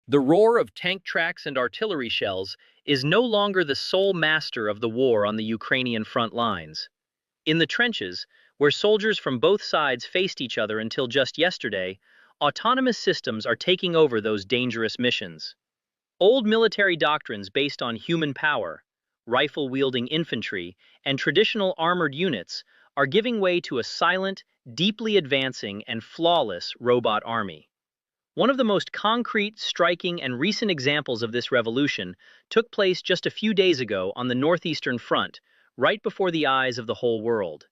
The roar of tank tracks and artillery shells is no longer the sole master of the war on the Ukrainian front lines. In the trenches, where soldiers from both sides faced each other until just yesterday, autonomous systems are taking over those dangerous missions. Old military doctrines based on human power, rifle-wielding infantry, and traditional armored units are giving way to a silent, deeply advancing, and flawless robot army. One of the most concrete, striking, and recent examples of this revolution took place just a few days ago on the northeastern front, right before the eyes of the whole world.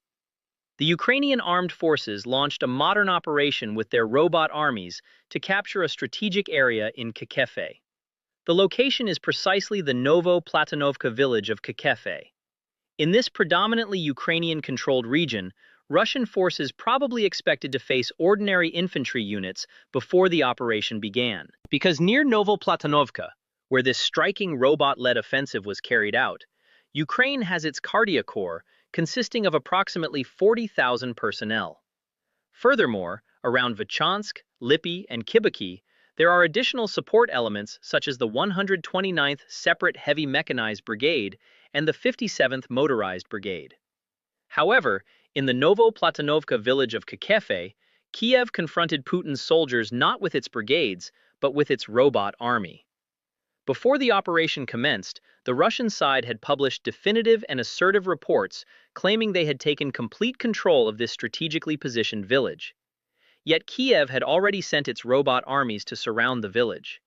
The Ukrainian armed forces launched a modern operation with their robot armies to capture a strategic area in Kharkiv. The location is precisely the Novo-Platonovka village of Kharkiv. In this predominantly Ukrainian-controlled region, Russian forces probably expected to face ordinary infantry units before the operation began. Because near Novo-Platonovka, where this striking robot-led offensive was carried out, Ukraine has its Cardia Corps, consisting of approximately 40,000 personnel. Furthermore, around Vachansk, Lipy, and Kibaki, there are additional support elements such as the 129th Separate Heavy Mechanized Brigade and the 57th Motorized Brigade. However, in the Novo-Platonovka village of Kharkiv, Kiev confronted Putin's soldiers not with its brigades, but with its robot army. Before the operation commenced, the Russian side had published definitive and assertive reports claiming they had taken complete control of this strategically positioned village. Yet Kiev had already sent its robot armies to surround the village.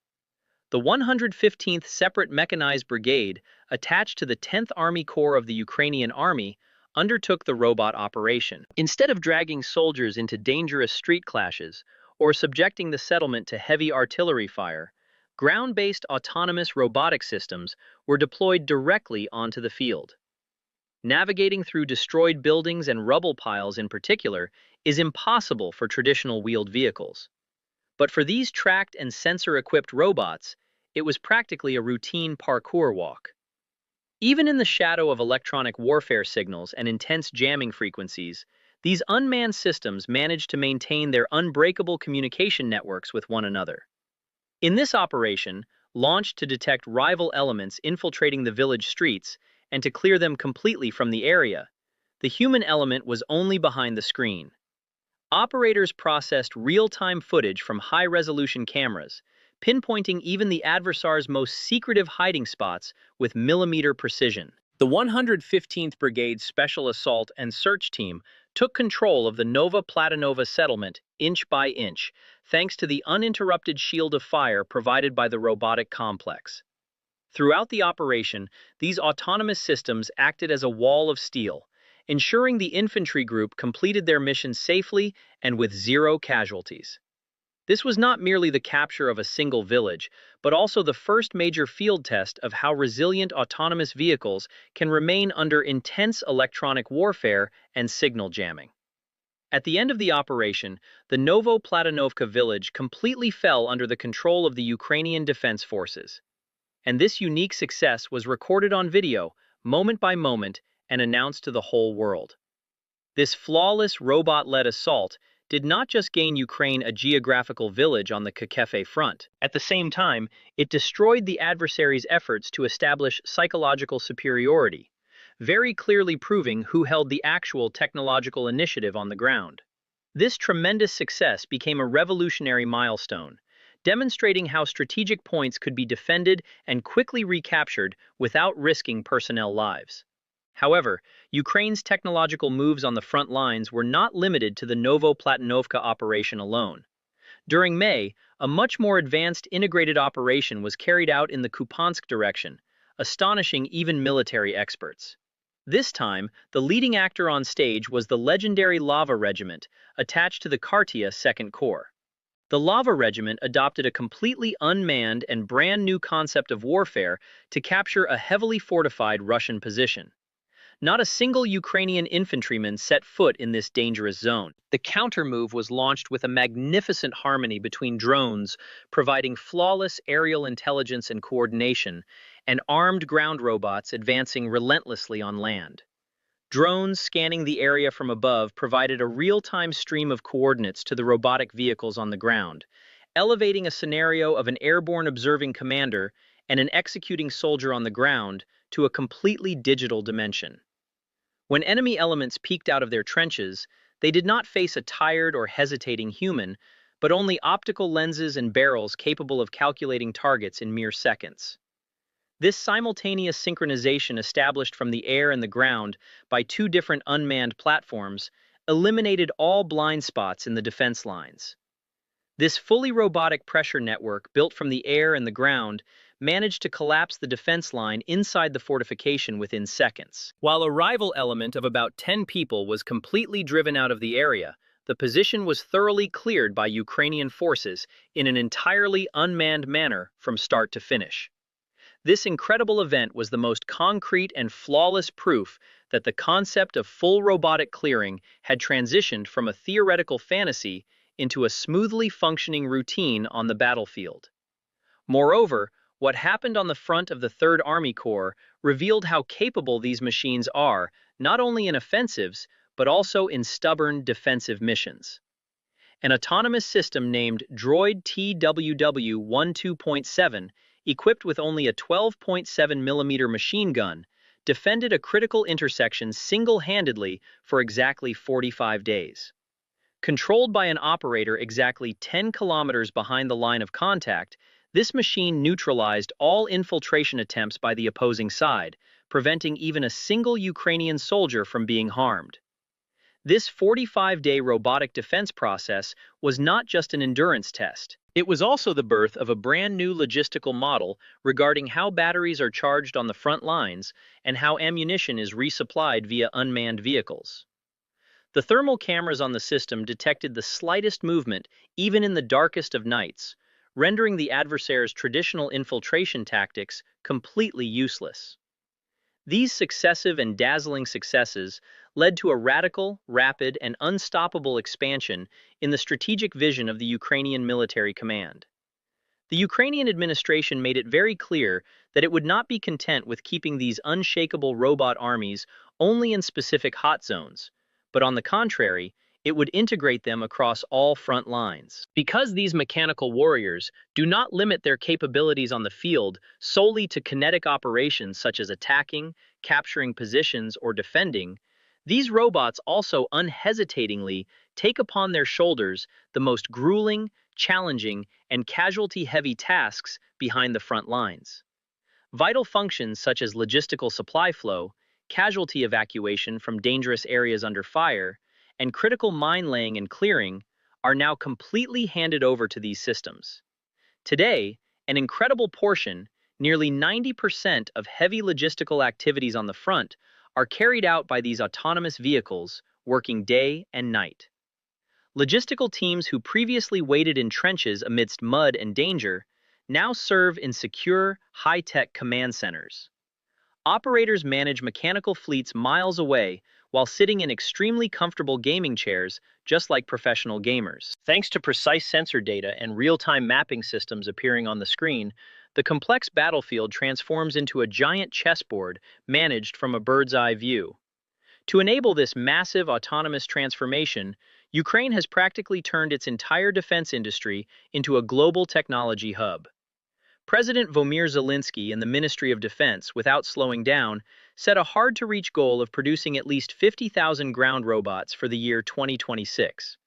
The 115th Separate Mechanized Brigade, attached to the 10th Army Corps of the Ukrainian Army, undertook the robot operation. Instead of dragging soldiers into dangerous street clashes or subjecting the settlement to heavy artillery fire, ground-based autonomous robotic systems were deployed directly onto the field. Navigating through destroyed buildings and rubble piles in particular is impossible for traditional wheeled vehicles. But for these tracked and sensor-equipped robots, it was practically a routine parkour walk. Even in the shadow of electronic warfare signals and intense jamming frequencies, these unmanned systems managed to maintain their unbreakable communication networks with one another. In this operation, launched to detect rival elements infiltrating the village streets and to clear them completely from the area, the human element was only behind the screen. Operators processed real-time footage from high-resolution cameras, pinpointing even the adversary's most secretive hiding spots with millimeter precision. The 115th Brigade's Special Assault and Search Team took control of the Nova Platonova settlement inch by inch, thanks to the uninterrupted shield of fire provided by the robotic complex. Throughout the operation, these autonomous systems acted as a wall of steel, ensuring the infantry group completed their mission safely and with zero casualties. This was not merely the capture of a single village, but also the first major field test of how resilient autonomous vehicles can remain under intense electronic warfare and signal jamming. At the end of the operation, the Novo-Platonovka village completely fell under the control of the Ukrainian Defense Forces. And this unique success was recorded on video, moment by moment, and announced to the whole world. This flawless robot-led assault did not just gain Ukraine a geographical village on the Kharkiv front. At the same time, it destroyed the adversary's efforts to establish psychological superiority, very clearly proving who held the actual technological initiative on the ground. This tremendous success became a revolutionary milestone, demonstrating how strategic points could be defended and quickly recaptured without risking personnel lives. However, Ukraine's technological moves on the front lines were not limited to the Novo-Platonovka operation alone. During May, a much more advanced integrated operation was carried out in the Kupiansk direction, astonishing even military experts. This time, the leading actor on stage was the legendary Lava Regiment, attached to the Khartia 2nd Corps. The Lava Regiment adopted a completely unmanned and brand new concept of warfare to capture a heavily fortified Russian position. Not a single Ukrainian infantryman set foot in this dangerous zone. The counter-move was launched with a magnificent harmony between drones, providing flawless aerial intelligence and coordination, and armed ground robots advancing relentlessly on land. Drones scanning the area from above provided a real-time stream of coordinates to the robotic vehicles on the ground, elevating a scenario of an airborne observing commander and an executing soldier on the ground to a completely digital dimension. When enemy elements peeked out of their trenches, they did not face a tired or hesitating human, but only optical lenses and barrels capable of calculating targets in mere seconds. This simultaneous synchronization established from the air and the ground by two different unmanned platforms eliminated all blind spots in the defense lines. This fully robotic pressure network built from the air and the ground managed to collapse the defense line inside the fortification within seconds. While a rival element of about 10 people was completely driven out of the area, the position was thoroughly cleared by Ukrainian forces in an entirely unmanned manner from start to finish. This incredible event was the most concrete and flawless proof that the concept of full robotic clearing had transitioned from a theoretical fantasy into a smoothly functioning routine on the battlefield. Moreover, what happened on the front of the 3rd Army Corps revealed how capable these machines are, not only in offensives, but also in stubborn defensive missions. An autonomous system named Droid TWW-12.7, equipped with only a 12.7mm machine gun, defended a critical intersection single-handedly for exactly 45 days. Controlled by an operator exactly 10 kilometers behind the line of contact, this machine neutralized all infiltration attempts by the opposing side, preventing even a single Ukrainian soldier from being harmed. This 45-day robotic defense process was not just an endurance test. It was also the birth of a brand new logistical model regarding how batteries are charged on the front lines and how ammunition is resupplied via unmanned vehicles. The thermal cameras on the system detected the slightest movement, even in the darkest of nights, rendering the adversary's traditional infiltration tactics completely useless. These successive and dazzling successes led to a radical, rapid, and unstoppable expansion in the strategic vision of the Ukrainian military command. The Ukrainian administration made it very clear that it would not be content with keeping these unshakable robot armies only in specific hot zones, but on the contrary, it would integrate them across all front lines. Because these mechanical warriors do not limit their capabilities on the field solely to kinetic operations such as attacking, capturing positions, or defending, these robots also unhesitatingly take upon their shoulders the most grueling, challenging, and casualty-heavy tasks behind the front lines. Vital functions such as logistical supply flow, casualty evacuation from dangerous areas under fire, and critical mine laying and clearing are now completely handed over to these systems. Today, an incredible portion, nearly 90% of heavy logistical activities on the front, are carried out by these autonomous vehicles, working day and night. Logistical teams who previously waited in trenches amidst mud and danger now serve in secure, high-tech command centers. Operators manage mechanical fleets miles away while sitting in extremely comfortable gaming chairs, just like professional gamers. Thanks to precise sensor data and real-time mapping systems appearing on the screen, the complex battlefield transforms into a giant chessboard managed from a bird's-eye view. To enable this massive autonomous transformation, Ukraine has practically turned its entire defense industry into a global technology hub. President Volodymyr Zelensky and the Ministry of Defense, without slowing down, set a hard-to-reach goal of producing at least 50,000 ground robots for the year 2026.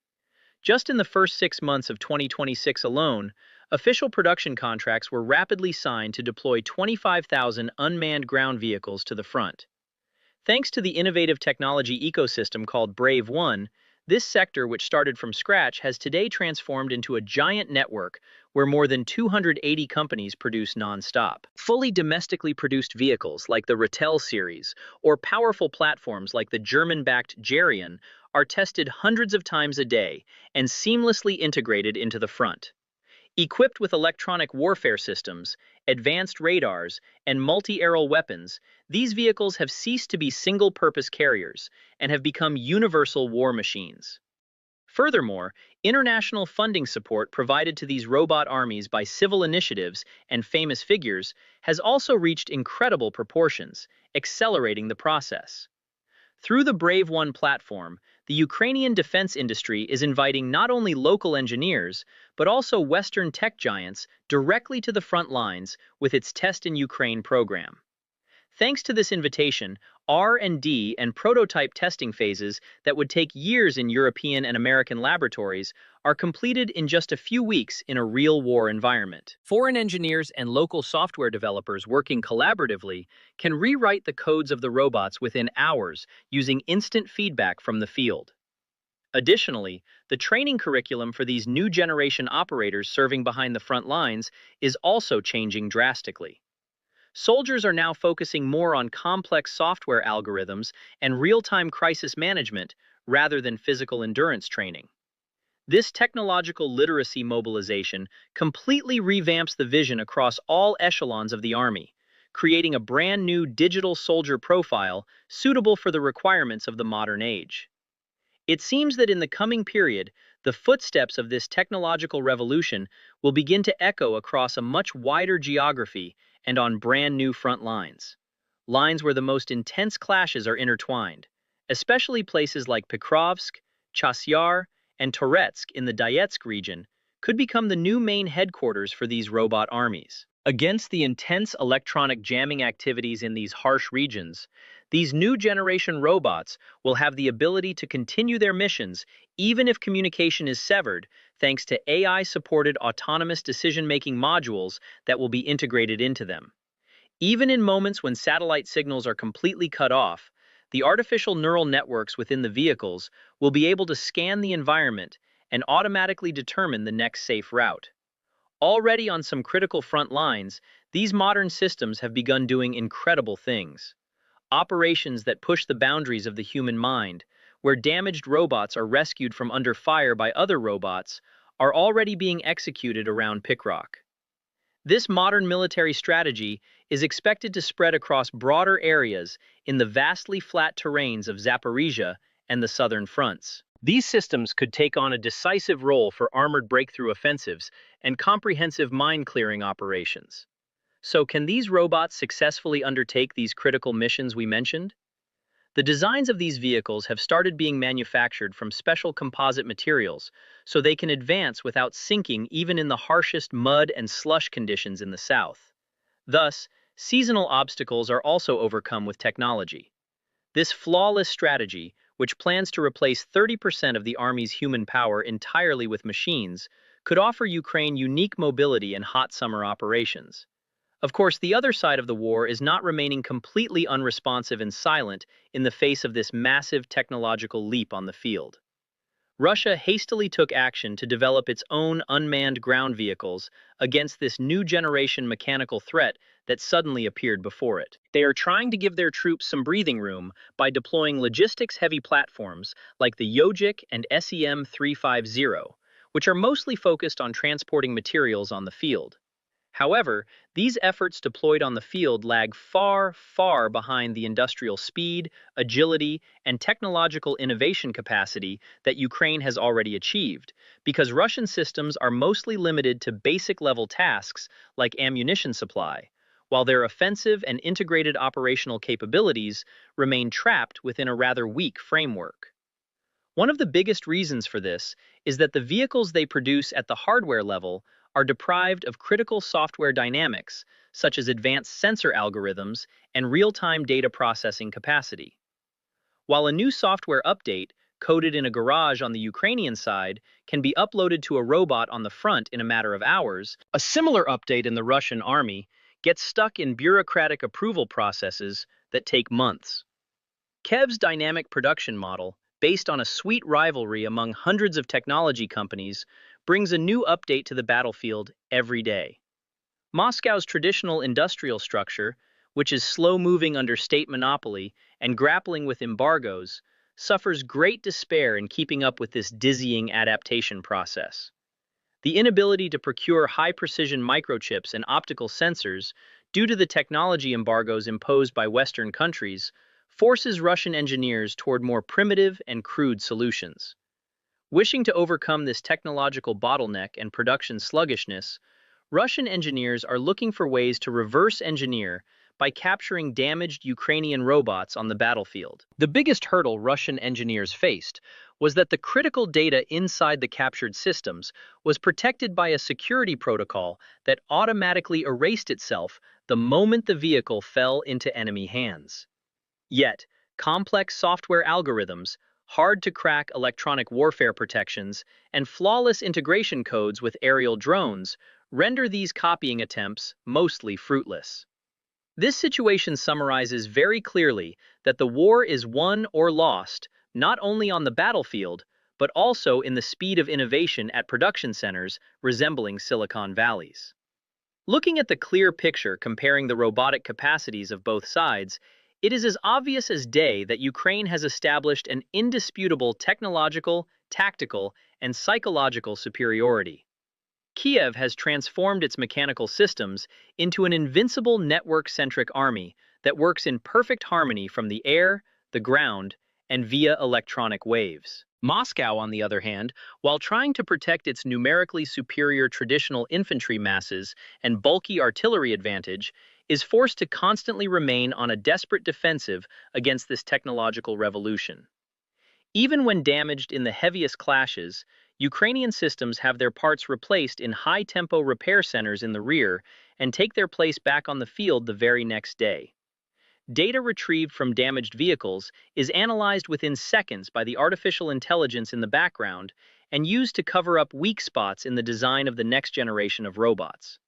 Just in the first 6 months of 2026 alone, official production contracts were rapidly signed to deploy 25,000 unmanned ground vehicles to the front. Thanks to the innovative technology ecosystem called Brave One, this sector, which started from scratch, has today transformed into a giant network where more than 280 companies produce non-stop. Fully domestically produced vehicles like the Ratel series or powerful platforms like the German-backed Gerion are tested hundreds of times a day and seamlessly integrated into the front. Equipped with electronic warfare systems, advanced radars, and multi-aerial weapons, these vehicles have ceased to be single-purpose carriers and have become universal war machines. Furthermore, international funding support provided to these robot armies by civil initiatives and famous figures has also reached incredible proportions, accelerating the process. Through the Brave One platform, the Ukrainian defense industry is inviting not only local engineers, but also Western tech giants directly to the front lines with its Test in Ukraine program. Thanks to this invitation, R&D and prototype testing phases that would take years in European and American laboratories are completed in just a few weeks in a real war environment. Foreign engineers and local software developers working collaboratively can rewrite the codes of the robots within hours using instant feedback from the field. Additionally, the training curriculum for these new generation operators serving behind the front lines is also changing drastically. Soldiers are now focusing more on complex software algorithms and real-time crisis management rather than physical endurance training. This technological literacy mobilization completely revamps the vision across all echelons of the Army, creating a brand new digital soldier profile suitable for the requirements of the modern age. It seems that in the coming period, the footsteps of this technological revolution will begin to echo across a much wider geography and on brand new front lines. Lines where the most intense clashes are intertwined, especially places like Pokrovsk, Chasyar, and Toretsk in the Donetsk region, could become the new main headquarters for these robot armies. Against the intense electronic jamming activities in these harsh regions, these new generation robots will have the ability to continue their missions even if communication is severed, thanks to AI-supported autonomous decision-making modules that will be integrated into them. Even in moments when satellite signals are completely cut off, the artificial neural networks within the vehicles will be able to scan the environment and automatically determine the next safe route. Already on some critical front lines, these modern systems have begun doing incredible things. Operations that push the boundaries of the human mind, where damaged robots are rescued from under fire by other robots, are already being executed around Pokrovsk. This modern military strategy is expected to spread across broader areas in the vastly flat terrains of Zaporizhia and the southern fronts. These systems could take on a decisive role for armored breakthrough offensives and comprehensive mine-clearing operations. So, can these robots successfully undertake these critical missions we mentioned? The designs of these vehicles have started being manufactured from special composite materials, so they can advance without sinking even in the harshest mud and slush conditions in the south. Thus, seasonal obstacles are also overcome with technology. This flawless strategy, which plans to replace 30% of the Army's human power entirely with machines, could offer Ukraine unique mobility in hot summer operations. Of course, the other side of the war is not remaining completely unresponsive and silent in the face of this massive technological leap on the field. Russia hastily took action to develop its own unmanned ground vehicles against this new generation mechanical threat that suddenly appeared before it. They are trying to give their troops some breathing room by deploying logistics-heavy platforms like the Yojik and SEM-350, which are mostly focused on transporting materials on the field. However, these efforts deployed on the field lag far, far behind the industrial speed, agility, and technological innovation capacity that Ukraine has already achieved, because Russian systems are mostly limited to basic-level tasks like ammunition supply, while their offensive and integrated operational capabilities remain trapped within a rather weak framework. One of the biggest reasons for this is that the vehicles they produce at the hardware level are deprived of critical software dynamics, such as advanced sensor algorithms and real-time data processing capacity. While a new software update, coded in a garage on the Ukrainian side, can be uploaded to a robot on the front in a matter of hours, a similar update in the Russian army gets stuck in bureaucratic approval processes that take months. Kiev's dynamic production model, based on a sweet rivalry among hundreds of technology companies, brings a new update to the battlefield every day. Moscow's traditional industrial structure, which is slow-moving under state monopoly and grappling with embargoes, suffers great despair in keeping up with this dizzying adaptation process. The inability to procure high-precision microchips and optical sensors due to the technology embargoes imposed by Western countries forces Russian engineers toward more primitive and crude solutions. Wishing to overcome this technological bottleneck and production sluggishness, Russian engineers are looking for ways to reverse engineer by capturing damaged Ukrainian robots on the battlefield. The biggest hurdle Russian engineers faced was that the critical data inside the captured systems was protected by a security protocol that automatically erased itself the moment the vehicle fell into enemy hands. Yet, complex software algorithms, hard-to-crack electronic warfare protections, and flawless integration codes with aerial drones render these copying attempts mostly fruitless. This situation summarizes very clearly that the war is won or lost not only on the battlefield, but also in the speed of innovation at production centers resembling Silicon Valleys. Looking at the clear picture comparing the robotic capacities of both sides, it is as obvious as day that Ukraine has established an indisputable technological, tactical, and psychological superiority. Kiev has transformed its mechanical systems into an invincible network-centric army that works in perfect harmony from the air, the ground, and via electronic waves. Moscow, on the other hand, while trying to protect its numerically superior traditional infantry masses and bulky artillery advantage, is forced to constantly remain on a desperate defensive against this technological revolution. Even when damaged in the heaviest clashes, Ukrainian systems have their parts replaced in high-tempo repair centers in the rear and take their place back on the field the very next day. Data retrieved from damaged vehicles is analyzed within seconds by the artificial intelligence in the background and used to cover up weak spots in the design of the next generation of robots.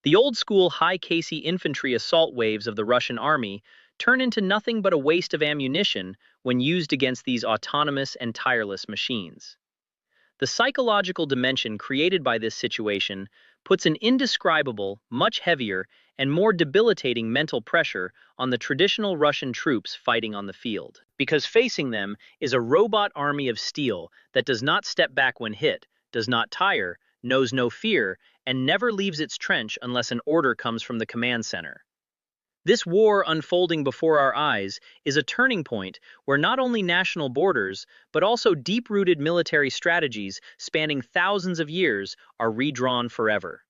The old-school high-Casey infantry assault waves of the Russian army turn into nothing but a waste of ammunition when used against these autonomous and tireless machines. The psychological dimension created by this situation puts an indescribable, much heavier, and more debilitating mental pressure on the traditional Russian troops fighting on the field. Because facing them is a robot army of steel that does not step back when hit, does not tire, knows no fear, and never leaves its trench unless an order comes from the command center. This war unfolding before our eyes is a turning point where not only national borders, but also deep-rooted military strategies spanning thousands of years are redrawn forever.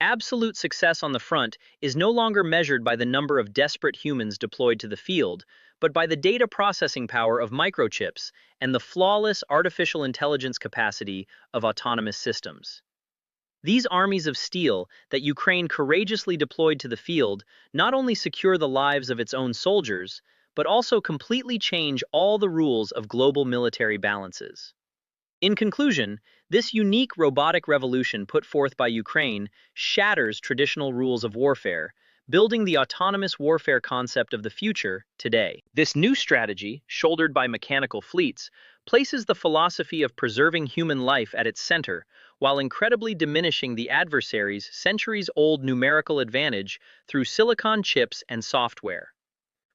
Absolute success on the front is no longer measured by the number of desperate humans deployed to the field, but by the data processing power of microchips and the flawless artificial intelligence capacity of autonomous systems. These armies of steel that Ukraine courageously deployed to the field not only secure the lives of its own soldiers, but also completely change all the rules of global military balances. In conclusion, this unique robotic revolution put forth by Ukraine shatters traditional rules of warfare, building the autonomous warfare concept of the future today. This new strategy, shouldered by mechanical fleets, places the philosophy of preserving human life at its center, while incredibly diminishing the adversary's centuries-old numerical advantage through silicon chips and software.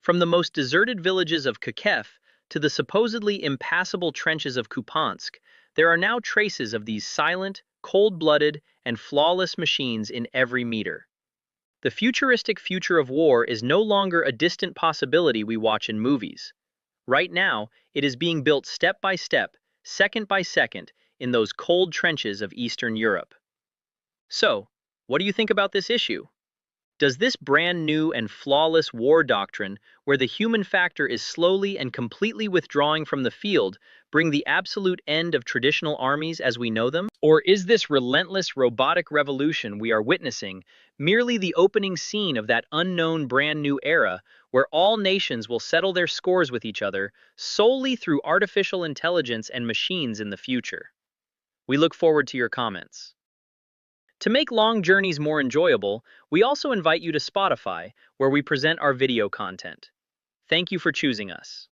From the most deserted villages of Kharkiv to the supposedly impassable trenches of Kupiansk, there are now traces of these silent, cold-blooded, and flawless machines in every meter. The futuristic future of war is no longer a distant possibility we watch in movies. Right now, it is being built step by step, second by second, in those cold trenches of Eastern Europe. So, what do you think about this issue? Does this brand new and flawless war doctrine, where the human factor is slowly and completely withdrawing from the field, bring the absolute end of traditional armies as we know them? Or is this relentless robotic revolution we are witnessing merely the opening scene of that unknown brand new era where all nations will settle their scores with each other solely through artificial intelligence and machines in the future? We look forward to your comments. To make long journeys more enjoyable, we also invite you to Spotify, where we present our video content. Thank you for choosing us.